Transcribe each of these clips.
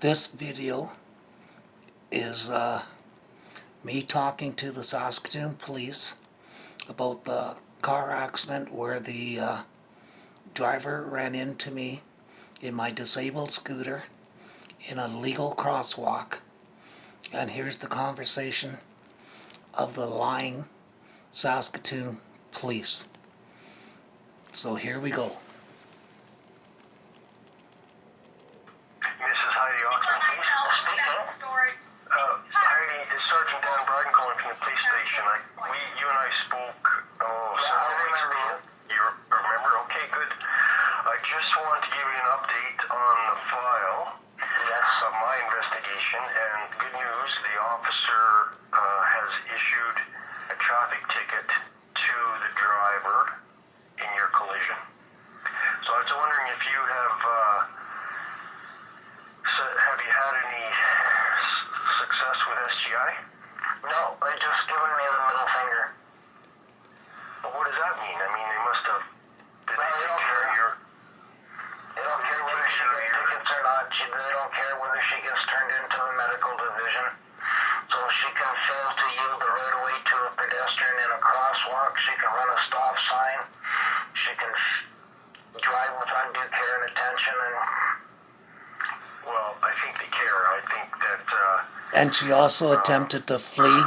This video is me talking to the Saskatoon police about the car accident where the driver ran into me in my disabled scooter in a legal crosswalk. And here's the conversation of the lying Saskatoon police. So here we go. You and I spoke, several weeks ago. You remember? Okay, good. I just want to give you an update on the file of my investigation, and good news, the officer has issued a traffic ticket to the driver in your collision. So I was wondering if you have you had any success with SGI? No, they just given me the middle finger. Well, what does that mean? I mean, they must have... Did they take care of your... They don't care whether she gets tickets or not. They don't care whether she gets turned into the medical division. So she can fail to yield the right of way to a pedestrian in a crosswalk. She can run a stop sign. She can drive with undue care and attention. Well, I think they care. I think that... And she also attempted to flee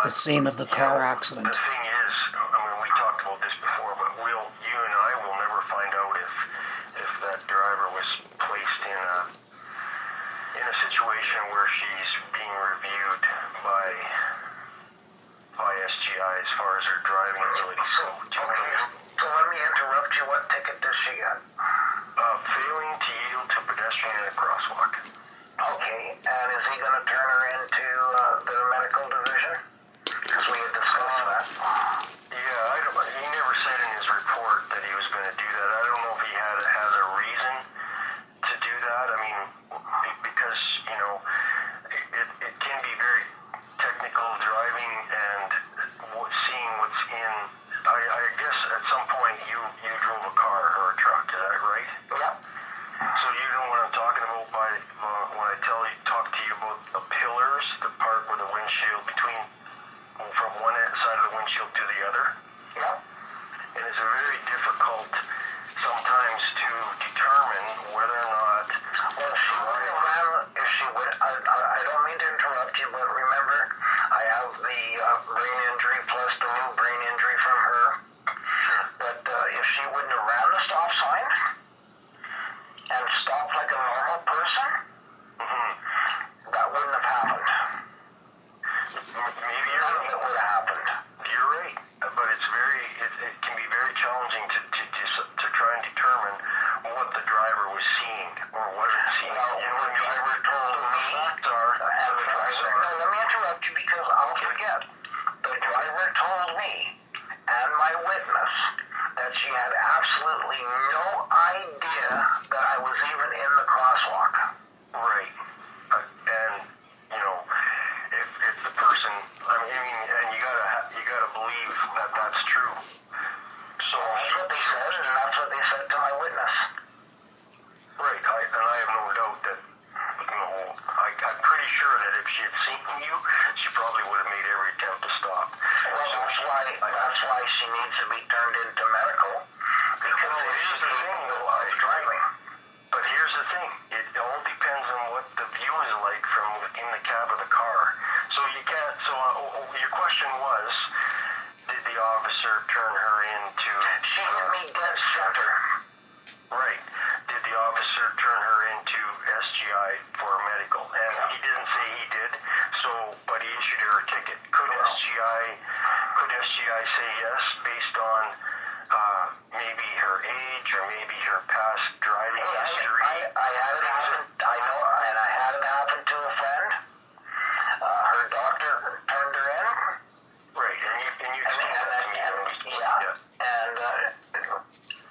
the scene of the car accident. The thing is, I mean, we talked about this before, but you and I will never find out if that driver was placed in a situation where she's being reviewed by SGI as far as her driving ability. So let me interrupt you. What ticket does she get? Failing to yield to pedestrian in a crosswalk. Okay, and is he going to turn her into the medical division? Because we had discussed that. Yeah, he never said in his report that he was going to do that. I don't know if he has a reason to do that. I mean, because, you know, it can be very technical driving and seeing what's in. I guess at some point you drove a car or a truck, is that right? Yep. So you know what I'm talking about when I talk to you about the pillars, the part where the windshield from one side of the windshield to the other? Yep. And it's very difficult sometimes to determine whether or not... Well, I don't mean to interrupt you, but remember, I have the brain injury plus the new brain injury from her. But if she wouldn't have ran the stop sign and stopped like a normal person, that wouldn't have happened. Maybe None of it would have happened. You're right, but it can be very challenging to try and determine what the driver was seeing or wasn't seeing. Well, the driver told me, let me interrupt you because I'll forget. The driver told me and my witness that she had absolutely no idea that I was even in the crosswalk. Right. And, you know, if the person, I mean, and you gotta believe that that's true. So That's what they said, and that's what they said to my witness. right, and I have no doubt that, you know, I'm pretty sure that if she had seen you, she probably would have made every attempt to stop. Well, that's why she needs to be turned into medical. Because here's the thing, though, driving. But here's the thing, it all depends on what the view is like from within the cab of the car. So you can't, your question was, did the officer turn her into... She hit me dead center. Right. Did the officer turn her into SGI for medical? And he didn't say he did, but he issued her a ticket. Could SGI say yes based on maybe her age or maybe her past driving history? I had it happen. I know, and I had it happen to a friend. Her doctor turned her in. Right, and you explained that to me.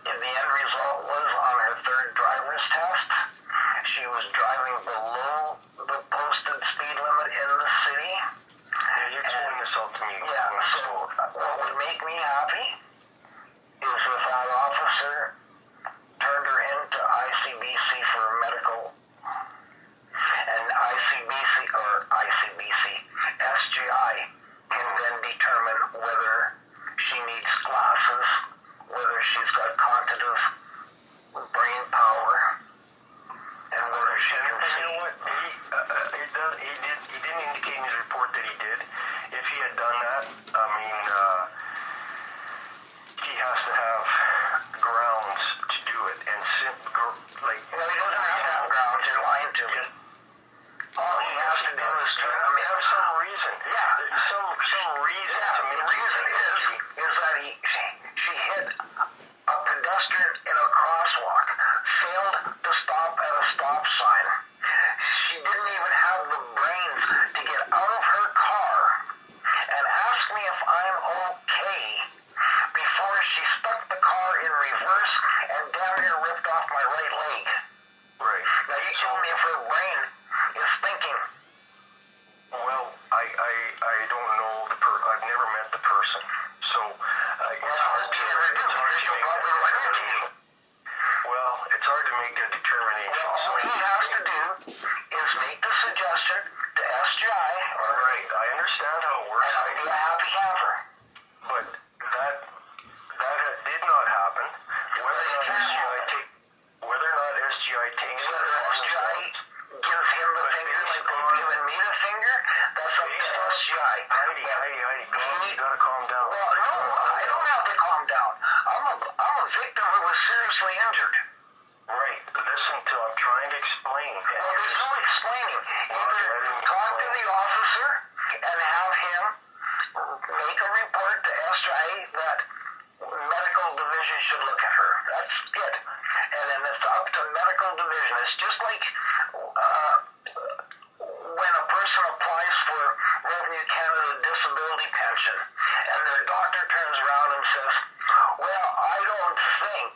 And the end result was on her third driver's test, she was driving below the posted speed limit in the city. Yeah, you explained this all to me. Yeah, so what would make me happy is if that officer turned her into cognitive brain power and whether she can And you see. know what? He didn't indicate in his report that he did. If he had done that, I mean, he has to have grounds to do it. And like, Well, he doesn't have to have grounds. You're lying to me. All he has to do is turn. I mean, have some reason. Yeah. Some reason to the make reason is that she hit a pedestrian in a crosswalk, failed to stop at a stop sign. She didn't even have the brains to get out of her car and ask me if I'm okay before she stuck the car in reverse and down here ripped off my right leg. Right. Now you tell me if her brain is thinking. Well, I don't know I've never met the person, so it's hard to. Well, it's hard to make that determination. Well, all he has to do is make the suggestion to SGI. All right, I understand how it works. And I'd be a happy camper. But that did not happen. Whether or not SGI takes it Whether SGI gives him the finger like they've given me the finger, that's up to SGI. Heidi, you gotta calm down. Well, no, I don't have to calm down. I'm a victim who was seriously injured. Right, listen to, I'm trying to explain. Well, there's no explaining. Either talk to the officer and have him make a report to SGI that medical division should look at her. That's it. And then it's up to medical division. It's just like when a person applies for Revenue Canada disability pension and their doctor turns around and says, well, I don't think.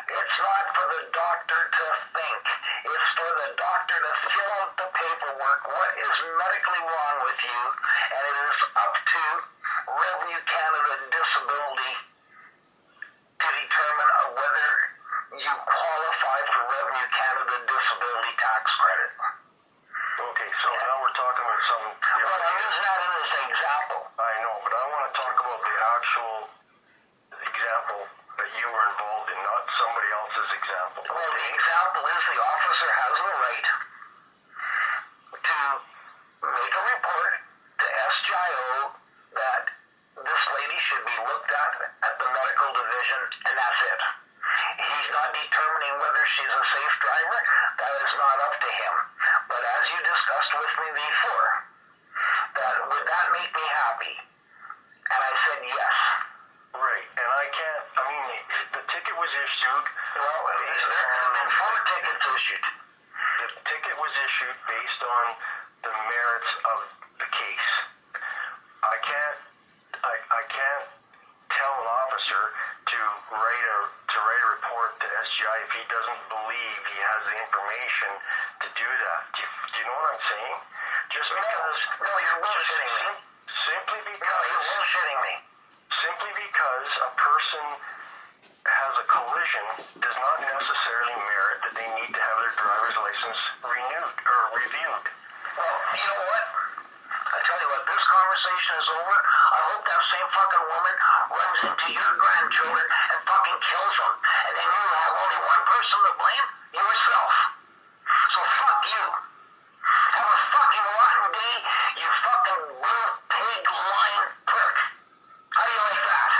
It's not for the doctor to think. It's for the doctor to fill out the paperwork. What is medically wrong with you? And it is up to Revenue Canada disability to determine whether you qualify for Revenue Canada disability tax credit. Okay, so now we're talking about something different. Well, I'm using that in this example. I know, but I want to talk about the actual example that you were involved in, not somebody else's example. Well, the example is the officer has the right to make a report to SGIO that this lady should be looked at the medical division, and that's it. He's not determining whether she's a safe driver. That is not up to him. But as you discussed with me before, would that make me happy? And I said yes. Right, and I mean, the ticket was issued. Well, there could have been 4 tickets issued. The ticket was issued based on the merits of the case. I can't tell an officer to write a report to SGI if he doesn't believe he has the information to do that. Do you know what I'm saying? Just because. No, you're bullshitting me. Simply No, because. you're bullshitting me. Simply because a person has a collision does not necessarily merit that they need to have their driver's license renewed or reviewed. Well, you know what? I tell you what, this conversation is over. I hope that same fucking woman runs into your grandchildren and fucking kills them. And then you have only one person to blame, yourself. So fuck you. Have a fucking rotten day, you fucking little pig lying prick. How do you like that?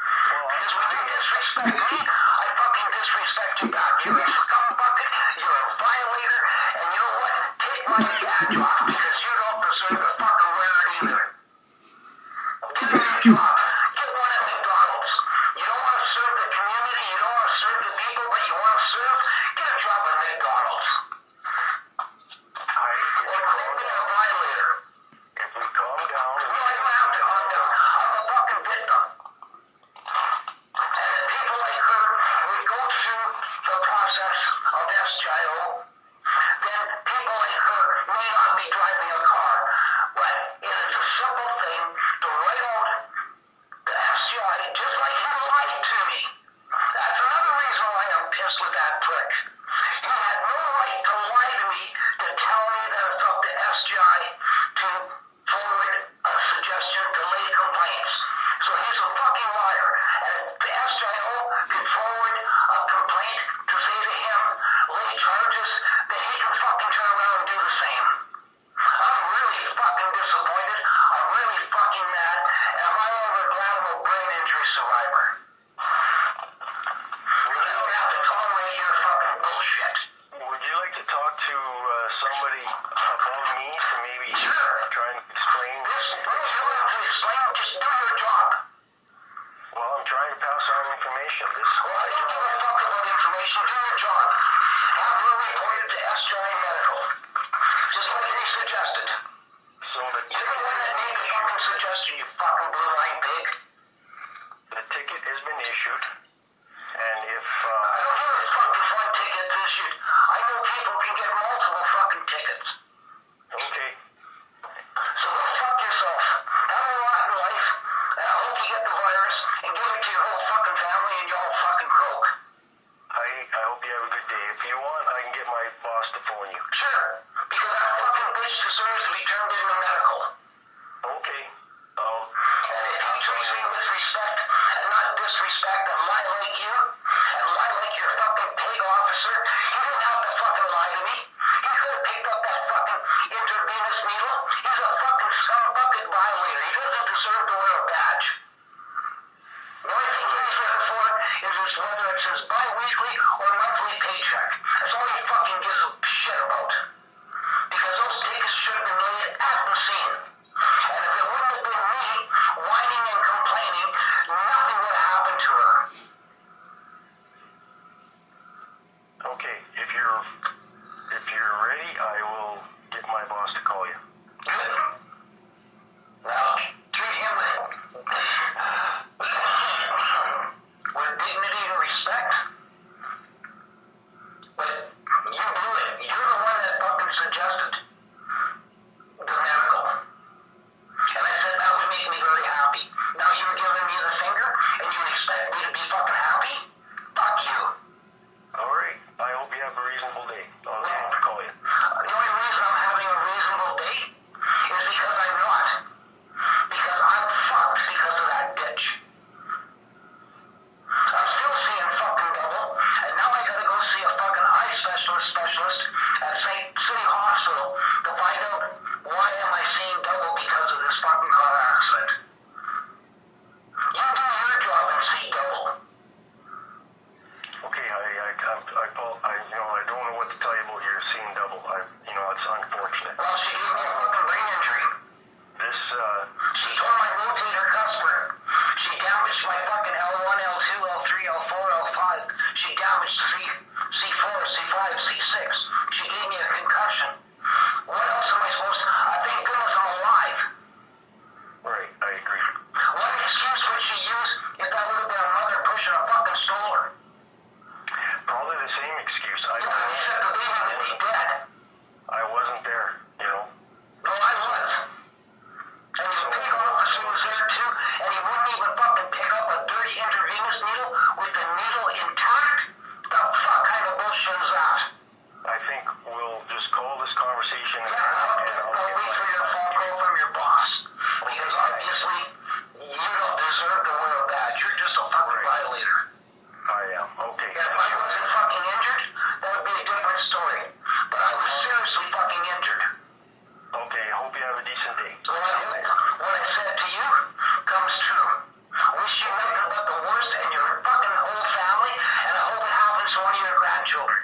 Because when you disrespect me, I fucking disrespect you back. You're a scumbucket, you're a violator, and you know what? Take my badge off because you don't deserve to fucking wear it either. Get a new job. Get one at McDonald's. You don't want to serve the community, you pedestrian medical. Just like they suggested. So the You're the one that made the fucking suggestion, you fucking blue-line pig. ticket has been issued, and if I don't give a fuck if one ticket's issued. I know people can get multiple fucking tickets. okay, So go fuck yourself. Have a rotten life, and I hope you get the virus and give it to your whole fucking family and you all fucking croak. I hope you have a good day. If you want, I can get my boss to phone you. Sure, because that fucking bitch deserves to be turned into medical. Okay. And if he treats me with respect and not disrespect and lie like you, and lie like your fucking pig officer, he didn't have to fucking lie to me. He could have picked up that fucking intravenous needle. He's a fucking scumbucket violator. He doesn't deserve to wear a badge. The only thing he's there for is this, whether it's his bi-weekly or monthly paycheck. That's all he fucking gives a shit about. Because those tickets should have been laid at the scene. And if it wouldn't have been me whining and complaining, nothing would have happened to her. Okay, if you're ready, I will get my boss to call you. Good. Well, treat him with dignity and respect. But you blew it. You're the one that fucking suggested the medical. And I said that would make me very happy. Now you're giving me the finger and you expect me to be fucking happy? Fuck you. All right. I hope you have a reasonable day. I'll get him to call you. The only reason I'm having a reasonable day is because I'm not. Because I'm fucked because of that bitch. I'm still seeing fucking double, and now I gotta go see a fucking eye specialist at St. City Hospital to find out why am I seeing double because of this fucking car accident. You do your job and see double. Okay, I don't know what to tell you about your seeing double. It's unfortunate. Well, she gave me a fucking brain injury. This, She tore my rotator cuff spur. She damaged my fucking L1, L2, L3, L4, L5. She damaged C4, C5, C6. She gave me a concussion. What else am I supposed to... thank goodness I'm alive. right, I agree. What excuse would she use if that would have been a mother pushing a fucking stroller? Probably the same excuse. You would have said the baby would be dead. I wasn't there, Well, I was. And his big officer was there too, and he wouldn't even fucking pick up a dirty intravenous needle with the needle intact? The fuck kind of bullshit is that? I think we'll just call this conversation and Yeah, I'll wait for your phone call from your boss. Because obviously, you don't deserve to wear a badge. You're just a fucking violator. I am. Okay. If I wasn't fucking injured, that would be a different story. But I was seriously fucking injured. Okay, I hope you have a decent day. So I hope what I said to you comes true. Wish you nothing but the worst in your fucking whole family, and I hope it happens to one of your grandchildren.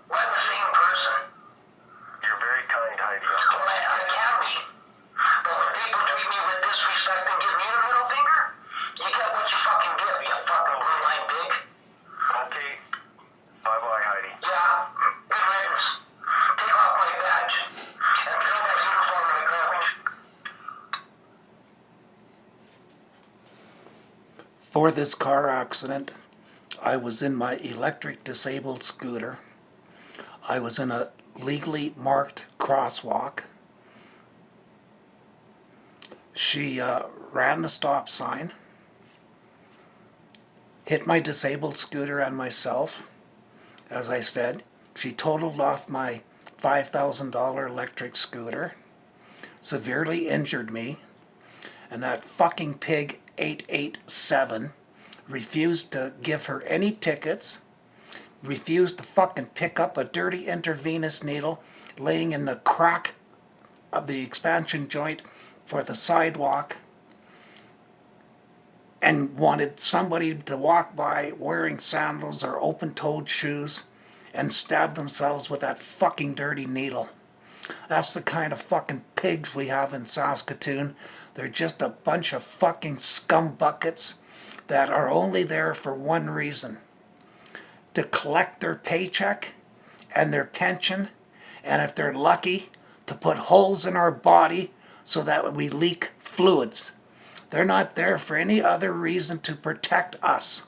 We're the same person. You're very kind, Heidi. Well, I can be. But when people treat me with disrespect and give me the middle finger, you get what you fucking give, you fucking blue-line pig. Okay. Bye-bye, Heidi. Yeah, good riddance. Take off my badge and throw that uniform in the garbage. For this car accident, I was in my electric disabled scooter. I was in a legally marked crosswalk. She ran the stop sign, hit my disabled scooter and myself. As I said, she totaled off my $5,000 electric scooter, severely injured me, and that fucking pig 887 refused to give her any tickets, refused to fucking pick up a dirty intravenous needle laying in the crack of the expansion joint for the sidewalk, and wanted somebody to walk by wearing sandals or open-toed shoes and stab themselves with that fucking dirty needle. That's the kind of fucking pigs we have in Saskatoon. They're just a bunch of fucking scumbuckets that are only there for one reason: to collect their paycheck and their pension and if they're lucky, to put holes in our body so that we leak fluids. They're not there for any other reason to protect us.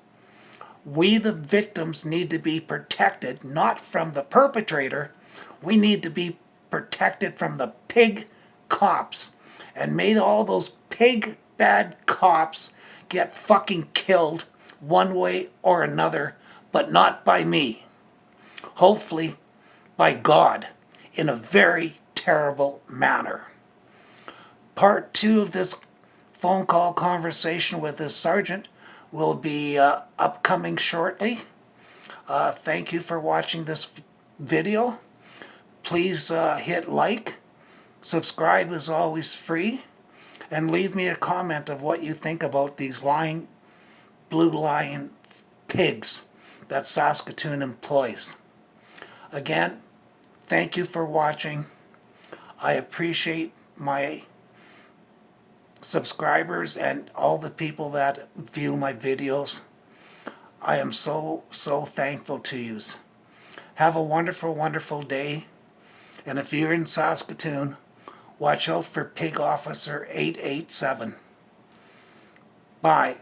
We, the victims, need to be protected, not from the perpetrator. We need to be protected from the pig cops. And may all those pig bad cops get fucking killed one way or another, but not by me. Hopefully by God, in a very terrible manner. Part 2 of this phone call conversation with this sergeant will be upcoming shortly. Thank you for watching this video. Please hit like. Subscribe is always free. And leave me a comment of what you think about these blue lion pigs that Saskatoon employs. Again, thank you for watching. I appreciate my subscribers and all the people that view my videos. I am so thankful to you. Have a wonderful, wonderful day. And if you're in Saskatoon, watch out for Pig Officer 887. Bye.